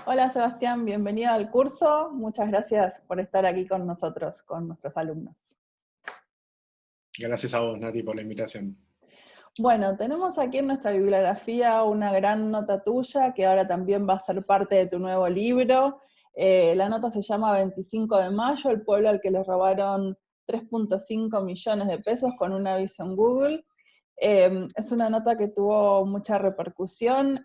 Hola Sebastián, bienvenido al curso. Muchas gracias por estar aquí con nosotros, con nuestros alumnos. Gracias a vos, Nati, por la invitación. Bueno, tenemos aquí en nuestra bibliografía una gran nota tuya, que ahora también va a ser parte de tu nuevo libro. La nota se llama 25 de mayo, el pueblo al que le robaron 3.5 millones de pesos con un aviso en Google. Es una nota que tuvo mucha repercusión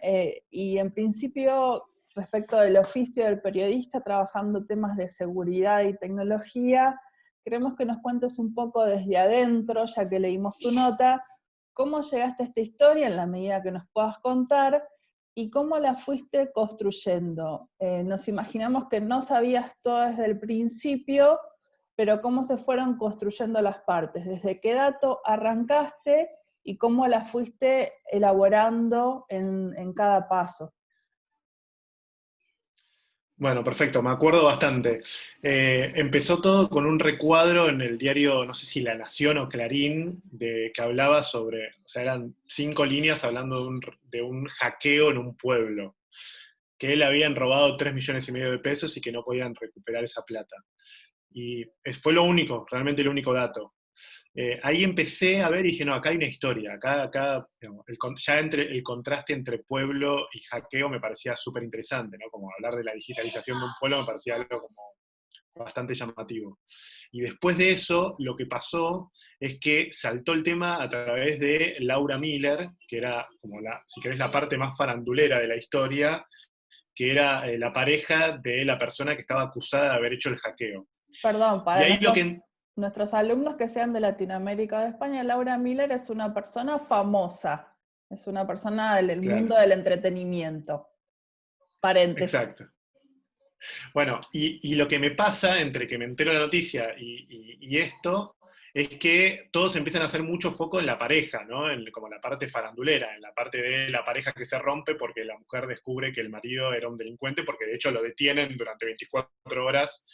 y en principio respecto del oficio del periodista trabajando temas de seguridad y tecnología, queremos que nos cuentes un poco desde adentro, ya que leímos tu nota, cómo llegaste a esta historia en la medida que nos puedas contar y cómo la fuiste construyendo. Nos imaginamos que no sabías todo desde el principio, pero cómo se fueron construyendo las partes, desde qué dato arrancaste y cómo la fuiste elaborando en cada paso. Bueno, perfecto, me acuerdo bastante. Empezó todo con un recuadro en el diario, no sé si La Nación o Clarín, que hablaba sobre, o sea, eran 5 líneas hablando de un hackeo en un pueblo, que le habían robado 3,5 millones de pesos y que no podían recuperar esa plata. Y fue lo único, realmente el único dato. Ahí empecé a ver y dije, no, acá hay una historia, acá digamos, ya el contraste entre pueblo y hackeo me parecía súper interesante, ¿no? Como hablar de la digitalización de un pueblo me parecía algo como bastante llamativo. Y después de eso, lo que pasó es que saltó el tema a través de Laura Miller, que era como si querés, la parte más farandulera de la historia, que era la pareja de la persona que estaba acusada de haber hecho el hackeo. Perdón, Y para ahí lo que, nuestros alumnos que sean de Latinoamérica o de España, Laura Miller es una persona famosa, es una persona del claro, mundo del entretenimiento. Paréntesis. exacto. Bueno, y lo que me pasa entre que me entero de la noticia y esto es que todos empiezan a hacer mucho foco en la pareja, ¿no? Como la parte farandulera, en la parte de la pareja que se rompe porque la mujer descubre que el marido era un delincuente, porque de hecho lo detienen durante 24 horas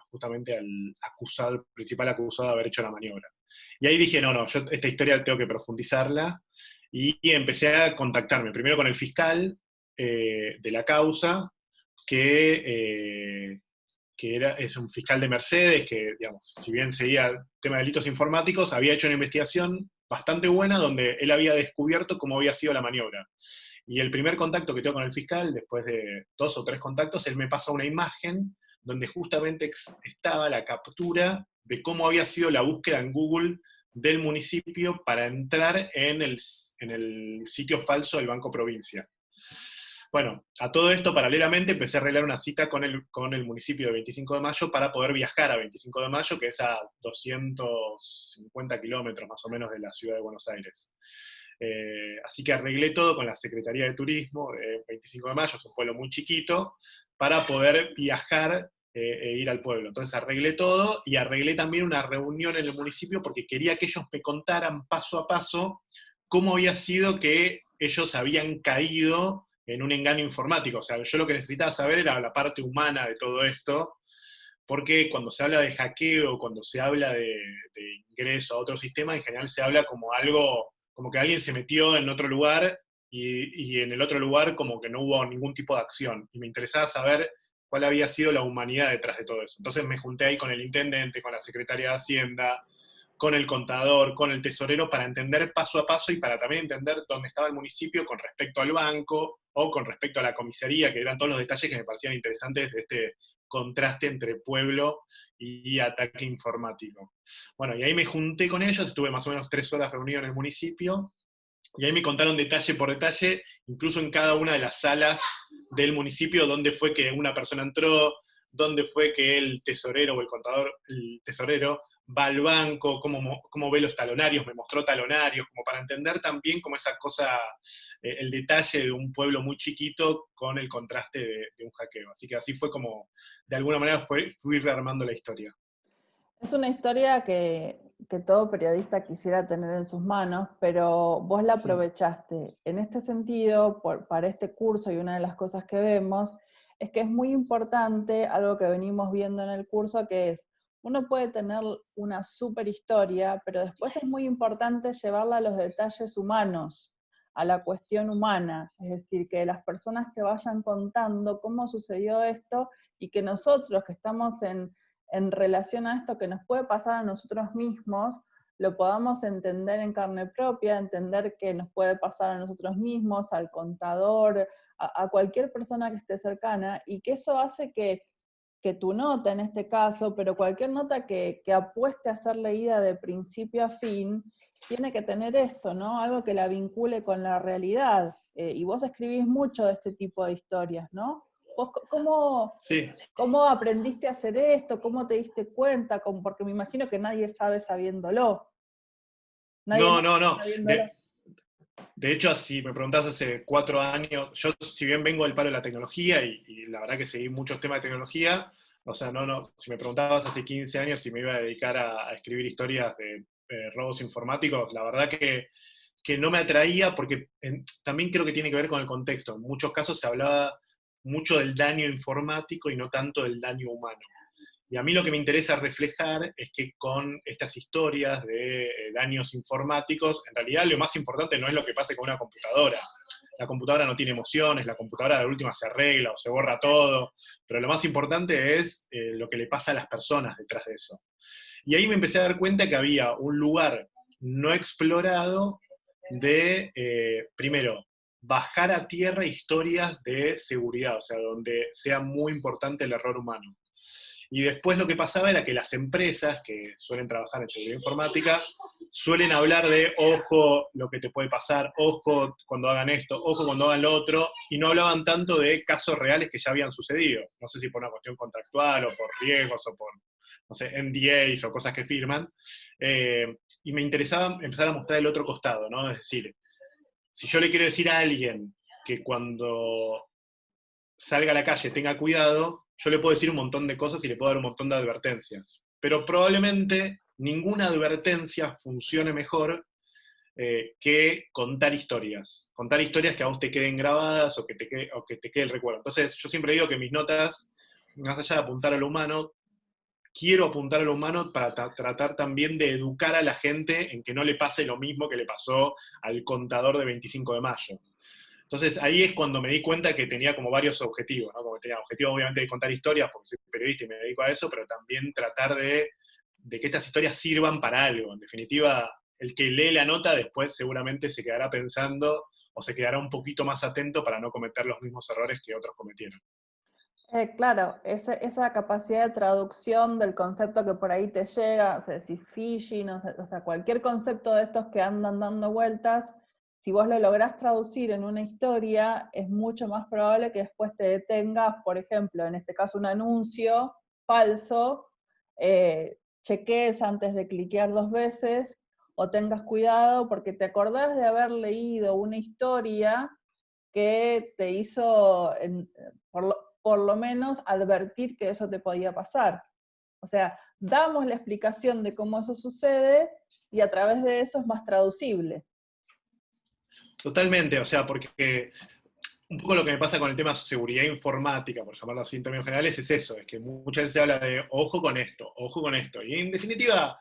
justamente al acusado, el principal acusado de haber hecho la maniobra. Y ahí dije, no, yo esta historia tengo que profundizarla, y empecé a contactarme primero con el fiscal de la causa, es un fiscal de Mercedes, que, digamos, si bien seguía el tema de delitos informáticos, había hecho una investigación bastante buena donde él había descubierto cómo había sido la maniobra. Y el primer contacto que tengo con el fiscal, después de 2 o 3 contactos, él me pasa una imagen donde justamente estaba la captura de cómo había sido la búsqueda en Google del municipio para entrar en el sitio falso del Banco Provincia. Bueno, a todo esto, paralelamente, empecé a arreglar una cita con el municipio de 25 de Mayo para poder viajar a 25 de Mayo, que es a 250 kilómetros más o menos de la ciudad de Buenos Aires. Así que arreglé todo con la Secretaría de Turismo de 25 de Mayo, es un pueblo muy chiquito, para poder viajar e ir al pueblo. Entonces arreglé todo y arreglé también una reunión en el municipio porque quería que ellos me contaran paso a paso cómo había sido que ellos habían caído en un engaño informático. O sea, yo lo que necesitaba saber era la parte humana de todo esto, porque cuando se habla de hackeo, cuando se habla de ingreso a otro sistema, en general se habla como algo, como que alguien se metió en otro lugar y en el otro lugar como que no hubo ningún tipo de acción. Y me interesaba saber cuál había sido la humanidad detrás de todo eso. Entonces me junté ahí con el intendente, con la secretaria de Hacienda, con el contador, con el tesorero, para entender paso a paso y para también entender dónde estaba el municipio con respecto al banco o con respecto a la comisaría, que eran todos los detalles que me parecían interesantes de este contraste entre pueblo y ataque informático. Bueno, y ahí me junté con ellos, estuve más o menos 3 horas reunido en el municipio, y ahí me contaron detalle por detalle, incluso en cada una de las salas del municipio, dónde fue que una persona entró, dónde fue que el tesorero o el contador, el tesorero, va al banco, cómo ve los talonarios, me mostró talonarios, como para entender también como esa cosa, el detalle de un pueblo muy chiquito con el contraste de un hackeo. Así que así fue como, de alguna manera, fui rearmando la historia. Es una historia que todo periodista quisiera tener en sus manos, pero vos la aprovechaste. En este sentido, para este curso, y una de las cosas que vemos, es que es muy importante algo que venimos viendo en el curso, que es, uno puede tener una super historia, pero después es muy importante llevarla a los detalles humanos, a la cuestión humana, es decir, que las personas te vayan contando cómo sucedió esto y que nosotros que estamos en relación a esto que nos puede pasar a nosotros mismos, lo podamos entender en carne propia, entender que nos puede pasar a nosotros mismos, al contador, a cualquier persona que esté cercana, y que eso hace que tu nota en este caso, pero cualquier nota que apueste a ser leída de principio a fin, tiene que tener esto, ¿no? Algo que la vincule con la realidad. Y vos escribís mucho de este tipo de historias, ¿no? ¿Vos Sí. cómo aprendiste a hacer esto? ¿Cómo te diste cuenta? Porque me imagino que nadie sabe sabiéndolo. Nadie No, nace no, no. sabiéndolo. De hecho, si me preguntás hace 4 años, yo si bien vengo del palo de la tecnología y la verdad que seguí muchos temas de tecnología, o sea, no, si me preguntabas hace 15 años si me iba a dedicar a escribir historias de robos informáticos, la verdad que no me atraía porque también creo que tiene que ver con el contexto. En muchos casos se hablaba mucho del daño informático y no tanto del daño humano. Y a mí lo que me interesa reflejar es que con estas historias de daños informáticos, en realidad lo más importante no es lo que pase con una computadora. La computadora no tiene emociones, la computadora de última se arregla o se borra todo, pero lo más importante es lo que le pasa a las personas detrás de eso. Y ahí me empecé a dar cuenta que había un lugar no explorado de, primero, bajar a tierra historias de seguridad, o sea, donde sea muy importante el error humano. Y después lo que pasaba era que las empresas que suelen trabajar en seguridad informática suelen hablar de, ojo, lo que te puede pasar, ojo cuando hagan esto, ojo cuando hagan lo otro, y no hablaban tanto de casos reales que ya habían sucedido. No sé si por una cuestión contractual o por riesgos o por, no sé, NDAs o cosas que firman. Y me interesaba empezar a mostrar el otro costado, ¿no? Es decir, si yo le quiero decir a alguien que cuando salga a la calle tenga cuidado, yo le puedo decir un montón de cosas y le puedo dar un montón de advertencias. Pero probablemente ninguna advertencia funcione mejor que contar historias. Contar historias que a vos te queden grabadas o que te quede el recuerdo. Entonces, yo siempre digo que mis notas, más allá de apuntar a lo humano, quiero apuntar a lo humano para tratar también de educar a la gente en que no le pase lo mismo que le pasó al contador de 25 de mayo. Entonces ahí es cuando me di cuenta que tenía como varios objetivos, ¿no? Como tenía objetivo obviamente de contar historias, porque soy periodista y me dedico a eso, pero también tratar de que estas historias sirvan para algo. En definitiva, el que lee la nota después seguramente se quedará pensando o se quedará un poquito más atento para no cometer los mismos errores que otros cometieron. Claro, esa capacidad de traducción del concepto que por ahí te llega, o sea, si phishing, o sea, cualquier concepto de estos que andan dando vueltas, si vos lo lográs traducir en una historia, es mucho más probable que después te detengas, por ejemplo, en este caso un anuncio falso, cheques antes de cliquear 2 veces, o tengas cuidado porque te acordás de haber leído una historia que te hizo, por lo menos, advertir que eso te podía pasar. O sea, damos la explicación de cómo eso sucede y a través de eso es más traducible. Totalmente, o sea, porque un poco lo que me pasa con el tema de seguridad informática, por llamarlo así en términos generales, es eso, es que muchas veces se habla de ojo con esto, ojo con esto. Y en definitiva,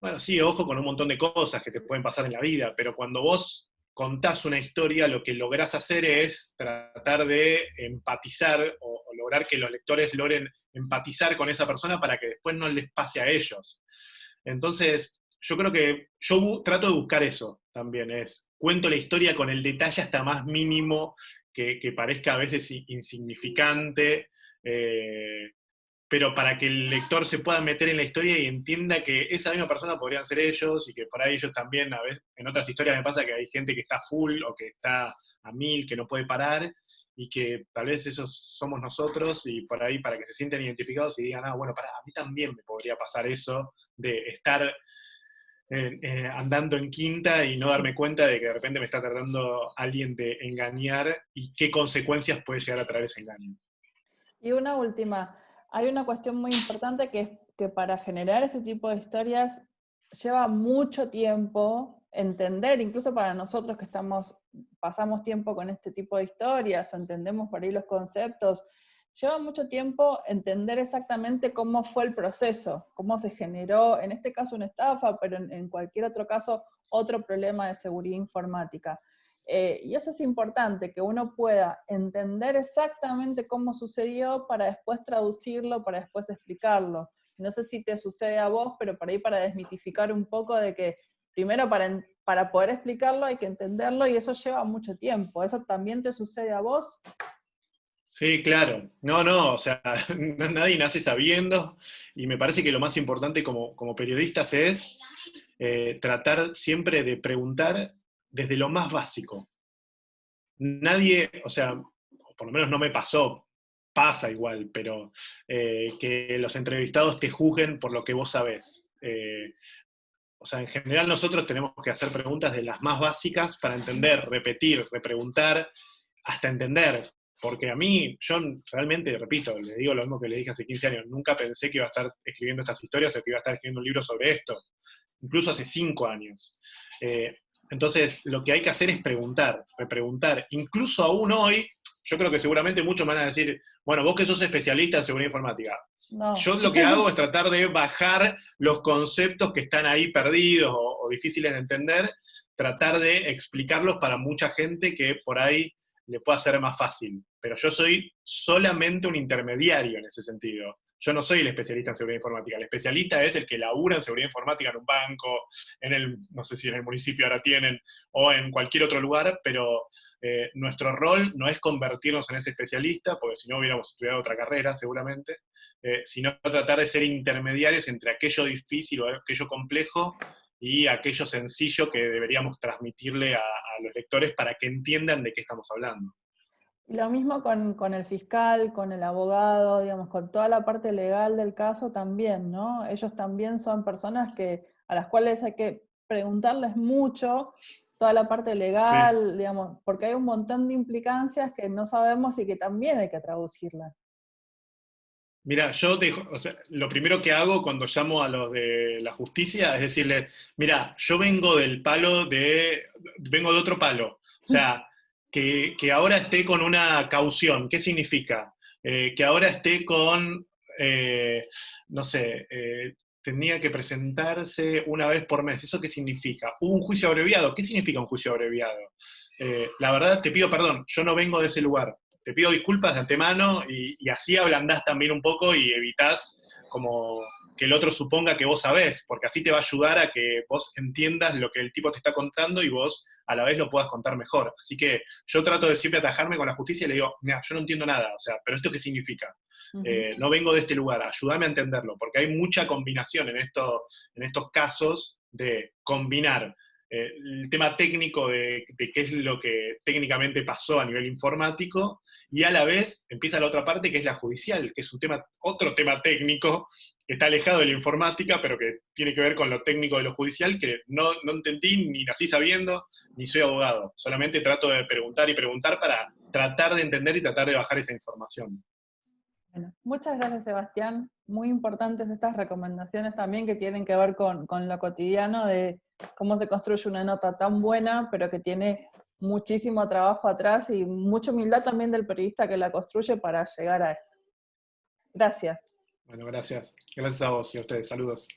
bueno, sí, ojo con un montón de cosas que te pueden pasar en la vida, pero cuando vos contás una historia, lo que lográs hacer es tratar de empatizar o lograr que los lectores logren empatizar con esa persona para que después no les pase a ellos. Entonces, yo creo que yo trato de buscar eso también, es cuento la historia con el detalle hasta más mínimo que parezca a veces insignificante, pero para que el lector se pueda meter en la historia y entienda que esa misma persona podrían ser ellos y que por ahí ellos también, a veces, en otras historias me pasa que hay gente que está full o que está a 1000, que no puede parar y que tal vez esos somos nosotros y por ahí para que se sientan identificados y digan, ah, bueno, a mí también me podría pasar eso de estar andando en quinta y no darme cuenta de que de repente me está tratando alguien de engañar y qué consecuencias puede llegar a traer ese engaño. Y una última, hay una cuestión muy importante que es que para generar ese tipo de historias lleva mucho tiempo entender, incluso para nosotros que pasamos tiempo con este tipo de historias o entendemos por ahí los conceptos, lleva mucho tiempo entender exactamente cómo fue el proceso, cómo se generó, en este caso una estafa, pero en cualquier otro caso, otro problema de seguridad informática. Y eso es importante, que uno pueda entender exactamente cómo sucedió para después traducirlo, para después explicarlo. No sé si te sucede a vos, pero por ahí para desmitificar un poco de que primero para poder explicarlo hay que entenderlo y eso lleva mucho tiempo. ¿Eso también te sucede a vos? Sí, claro. No, no, o sea, nadie nace sabiendo, y me parece que lo más importante como periodistas es tratar siempre de preguntar desde lo más básico. Nadie, o sea, por lo menos no me pasó, pasa igual, pero que los entrevistados te juzguen por lo que vos sabés. O sea, en general nosotros tenemos que hacer preguntas de las más básicas para entender, repetir, repreguntar, hasta entender. Porque a mí, yo realmente, repito, le digo lo mismo que le dije hace 15 años, nunca pensé que iba a estar escribiendo estas historias o que iba a estar escribiendo un libro sobre esto, incluso hace 5 años. Entonces, lo que hay que hacer es preguntar, repreguntar. Incluso aún hoy, yo creo que seguramente muchos van a decir, bueno, vos que sos especialista en seguridad informática, No. yo lo que hago es tratar de bajar los conceptos que están ahí perdidos o difíciles de entender, tratar de explicarlos para mucha gente que por ahí le pueda ser más fácil. Pero yo soy solamente un intermediario en ese sentido. Yo no soy el especialista en seguridad informática. El especialista es el que labura en seguridad informática en un banco, no sé si en el municipio ahora tienen, o en cualquier otro lugar, pero nuestro rol no es convertirnos en ese especialista, porque si no hubiéramos estudiado otra carrera seguramente, sino tratar de ser intermediarios entre aquello difícil o aquello complejo y aquello sencillo que deberíamos transmitirle a los lectores para que entiendan de qué estamos hablando. Y lo mismo con el fiscal, con el abogado, digamos, con toda la parte legal del caso también, ¿no? Ellos también son personas a las cuales hay que preguntarles mucho, toda la parte Sí. legal, digamos, porque hay un montón de implicancias que no sabemos y que también hay que traducirlas. Mira, o sea, lo primero que hago cuando llamo a los de la justicia es decirles, mira, yo vengo de otro palo. O sea, que ahora esté con una caución, ¿qué significa? Que ahora esté con, no sé, tenía que presentarse una vez por mes. ¿Eso qué significa? ¿Hubo un juicio abreviado? ¿Qué significa un juicio abreviado? La verdad, te pido perdón, yo no vengo de ese lugar. Te pido disculpas de antemano y así ablandás también un poco y evitás como que el otro suponga que vos sabés, porque así te va a ayudar a que vos entiendas lo que el tipo te está contando y vos a la vez lo puedas contar mejor. Así que yo trato de siempre atajarme con la justicia y le digo, mira, yo no entiendo nada, o sea, pero ¿esto qué significa? No vengo de este lugar, ayúdame a entenderlo, porque hay mucha combinación en estos casos de combinar el tema técnico de qué es lo que técnicamente pasó a nivel informático, y a la vez empieza la otra parte que es la judicial, que es otro tema técnico que está alejado de la informática, pero que tiene que ver con lo técnico de lo judicial, que no entendí, ni nací sabiendo, ni soy abogado. Solamente trato de preguntar y preguntar para tratar de entender y tratar de bajar esa información. Bueno, muchas gracias, Sebastián. Muy importantes estas recomendaciones también que tienen que ver con lo cotidiano de cómo se construye una nota tan buena, pero que tiene muchísimo trabajo atrás y mucha humildad también del periodista que la construye para llegar a esto. Gracias. Bueno, gracias. Gracias a vos y a ustedes. Saludos.